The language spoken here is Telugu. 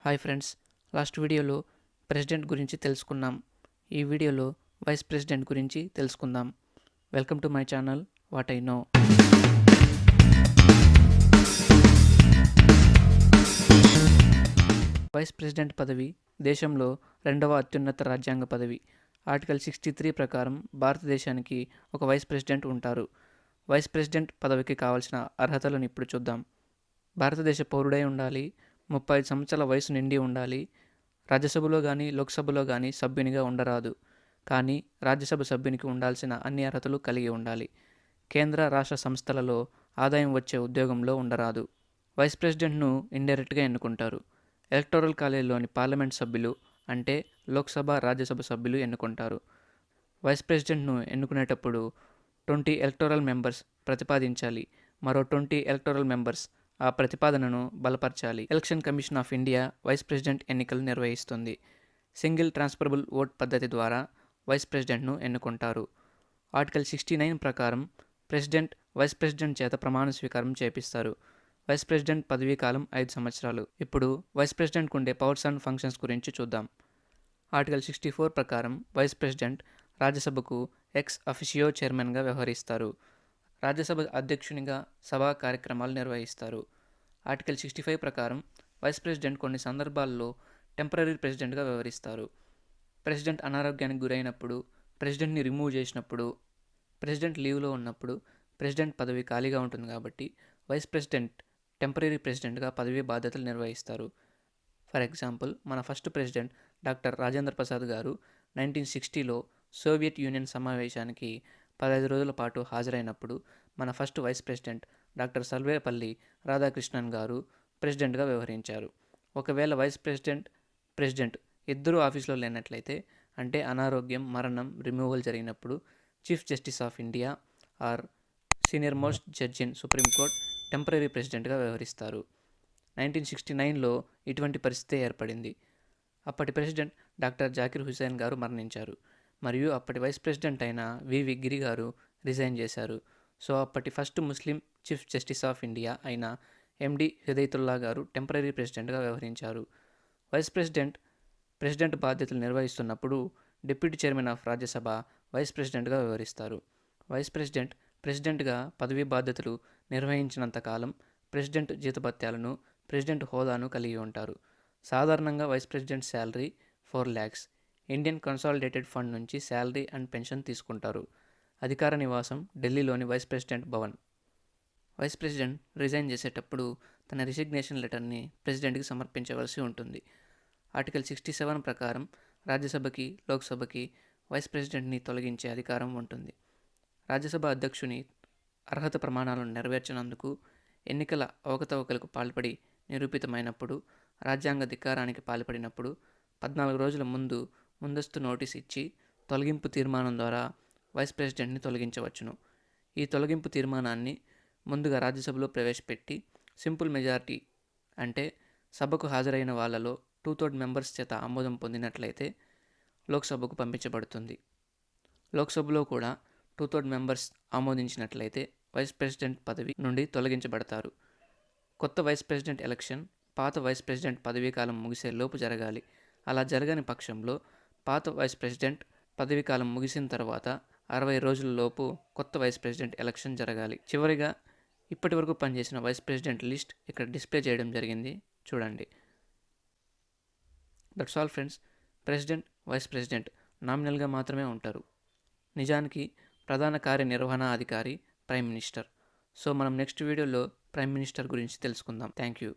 హాయ్ ఫ్రెండ్స్, లాస్ట్ వీడియోలో ప్రెసిడెంట్ గురించి తెలుసుకున్నాం. ఈ వీడియోలో వైస్ ప్రెసిడెంట్ గురించి తెలుసుకుందాం. Welcome to my channel what I know. Vice president పదవి దేశంలో రెండవ అత్యున్నత రాజ్యాంగ పదవి. ఆర్టికల్ 63 ప్రకారం భారతదేశానికి ఒక వైస్ ప్రెసిడెంట్ ఉంటారు. వైస్ ప్రెసిడెంట్ పదవికి కావాల్సిన అర్హతలను ఇప్పుడు చూద్దాం. భారతదేశ పౌరుడై ఉండాలి, 35 సంవత్సరాల వయసు నిండి ఉండాలి, రాజ్యసభలో కానీ లోక్సభలో కానీ సభ్యునిగా ఉండరాదు, కానీ రాజ్యసభ సభ్యునికి ఉండాల్సిన అన్ని అర్హతలు కలిగి ఉండాలి. కేంద్ర రాష్ట్ర సంస్థలలో ఆదాయం వచ్చే ఉద్యోగంలో ఉండరాదు. వైస్ ప్రెసిడెంట్ను ఇండైరెక్ట్గా ఎన్నుకుంటారు. ఎలక్టోరల్ కాలేజీలోని పార్లమెంట్ సభ్యులు అంటే లోక్సభ రాజ్యసభ సభ్యులు ఎన్నుకుంటారు. వైస్ ప్రెసిడెంట్ను ఎన్నుకునేటప్పుడు 20 ఎలక్టోరల్ మెంబర్స్ ప్రతిపాదించాలి, మరో 20 ఎలక్టోరల్ మెంబర్స్ ఆ ప్రతిపాదనను బలపరచాలి. Election commission of India vice president ఎన్నికలు నిర్వహిస్తుంది. సింగిల్ ట్రాన్స్ఫరబుల్ ఓట్ పద్ధతి ద్వారా వైస్ ప్రెసిడెంట్ను ఎన్నుకుంటారు. ఆర్టికల్ 69 ప్రకారం ప్రెసిడెంట్ వైస్ ప్రెసిడెంట్ చేత ప్రమాణ స్వీకారం చేపిస్తారు. వైస్ ప్రెసిడెంట్ పదవీ కాలం 5 సంవత్సరాలు. ఇప్పుడు వైస్ ప్రెసిడెంట్కు ఉండే పవర్స్ అండ్ ఫంక్షన్స్ గురించి చూద్దాం. ఆర్టికల్ 64 ప్రకారం వైస్ ప్రెసిడెంట్ రాజ్యసభకు ఎక్స్ అఫిషియో చైర్మన్గా వ్యవహరిస్తారు. రాజ్యసభ అధ్యక్షునిగా సభా కార్యక్రమాలు నిర్వహిస్తారు. ఆర్టికల్ 65 ప్రకారం వైస్ ప్రెసిడెంట్ కొన్ని సందర్భాల్లో టెంపరరీ ప్రెసిడెంట్గా వ్యవహరిస్తారు. ప్రెసిడెంట్ అనారోగ్యానికి గురైనప్పుడు, ప్రెసిడెంట్ని రిమూవ్ చేసినప్పుడు, ప్రెసిడెంట్ లీవ్లో ఉన్నప్పుడు ప్రెసిడెంట్ పదవి ఖాళీగా ఉంటుంది కాబట్టి వైస్ ప్రెసిడెంట్ టెంపరరీ ప్రెసిడెంట్గా పదవీ బాధ్యతలు నిర్వహిస్తారు. ఫర్ ఎగ్జాంపుల్, మన first president doctor Rajendra Prasad గారు 1960లో సోవియట్ యూనియన్ సమావేశానికి 15 రోజుల పాటు హాజరైనప్పుడు మన first vice president doctor Sarvepalli Radhakrishnan గారు ప్రెసిడెంట్గా వ్యవహరించారు. ఒకవేళ వైస్ ప్రెసిడెంట్ ఇద్దరూ ఆఫీసులో లేనట్లయితే, అంటే అనారోగ్యం, మరణం, రిమూవల్ జరిగినప్పుడు chief justice of India or senior most judge in supreme court temporary ప్రెసిడెంట్గా వ్యవహరిస్తారు. 1969లో ఇటువంటి పరిస్థితి ఏర్పడింది. అప్పటి ప్రెసిడెంట్ డాక్టర్ జాకిర్ హుసేన్ గారు మరణించారు మరియు అప్పటి వైస్ ప్రెసిడెంట్ అయిన వివి గిరి గారు రిజైన్ చేశారు. సో అప్పటి first Muslim chief justice of India అయిన ఎండి హిదయతుల్లా గారు టెంపరరీ ప్రెసిడెంట్గా వ్యవహరించారు. వైస్ ప్రెసిడెంట్ బాధ్యతలు నిర్వహిస్తున్నప్పుడు deputy chairman of Rajya Sabha vice ప్రెసిడెంట్గా వ్యవహరిస్తారు. వైస్ ప్రెసిడెంట్గా పదవీ బాధ్యతలు నిర్వహించినంత కాలం ప్రెసిడెంట్ జీతభత్యాలను, ప్రెసిడెంట్ హోదాను కలిగి ఉంటారు. సాధారణంగా vice president salary 4 lakhs Indian consolidated fund నుంచి శాలరీ అండ్ పెన్షన్ తీసుకుంటారు. అధికార నివాసం ఢిల్లీలోని vice president Bhavan. Vice president resign చేసేటప్పుడు తన రిజిగ్నేషన్ లెటర్ని ప్రెసిడెంట్కి సమర్పించవలసి ఉంటుంది. ఆర్టికల్ 67 ప్రకారం రాజ్యసభకి, లోక్సభకి వైస్ ప్రెసిడెంట్ని తొలగించే అధికారం ఉంటుంది. రాజ్యసభ అధ్యక్షుని అర్హత ప్రమాణాలను నెరవేర్చినందుకు, ఎన్నికల అవకతవకలకు పాల్పడి నిరూపితమైనప్పుడు, రాజ్యాంగ ధిక్కారానికి పాల్పడినప్పుడు 14 రోజుల ముందస్తు నోటీస్ ఇచ్చి తొలగింపు తీర్మానం ద్వారా వైస్ ప్రెసిడెంట్ని తొలగించవచ్చును. ఈ తొలగింపు తీర్మానాన్ని ముందుగా రాజ్యసభలో ప్రవేశపెట్టి సింపుల్ మెజారిటీ అంటే సభకు హాజరైన వాళ్ళలో 2/3 మెంబర్స్ చేత ఆమోదం పొందినట్లయితే లోక్సభకు పంపించబడుతుంది. లోక్సభలో కూడా 2/3 మెంబర్స్ ఆమోదించినట్లయితే వైస్ ప్రెసిడెంట్ పదవి నుండి తొలగించబడతారు. కొత్త వైస్ ప్రెసిడెంట్ ఎలక్షన్ పాత వైస్ ప్రెసిడెంట్ పదవీకాలం ముగిసే లోపు జరగాలి. అలా జరగని పక్షంలో పాత వైస్ ప్రెసిడెంట్ పదవీకాలం ముగిసిన తర్వాత 60 రోజుల లోపు కొత్త వైస్ ప్రెసిడెంట్ ఎలక్షన్ జరగాలి. చివరిగా ఇప్పటి వరకు పనిచేసిన వైస్ ప్రెసిడెంట్ లిస్ట్ ఇక్కడ డిస్ప్లే చేయడం జరిగింది, చూడండి. That's all friends. President, vice president నామినల్గా మాత్రమే ఉంటారు. నిజానికి ప్రధాన కార్యనిర్వహణాధికారి ప్రైమ్ మినిస్టర్. సో మనం నెక్స్ట్ వీడియోలో ప్రైమ్ మినిస్టర్ గురించి తెలుసుకుందాం. Thank you.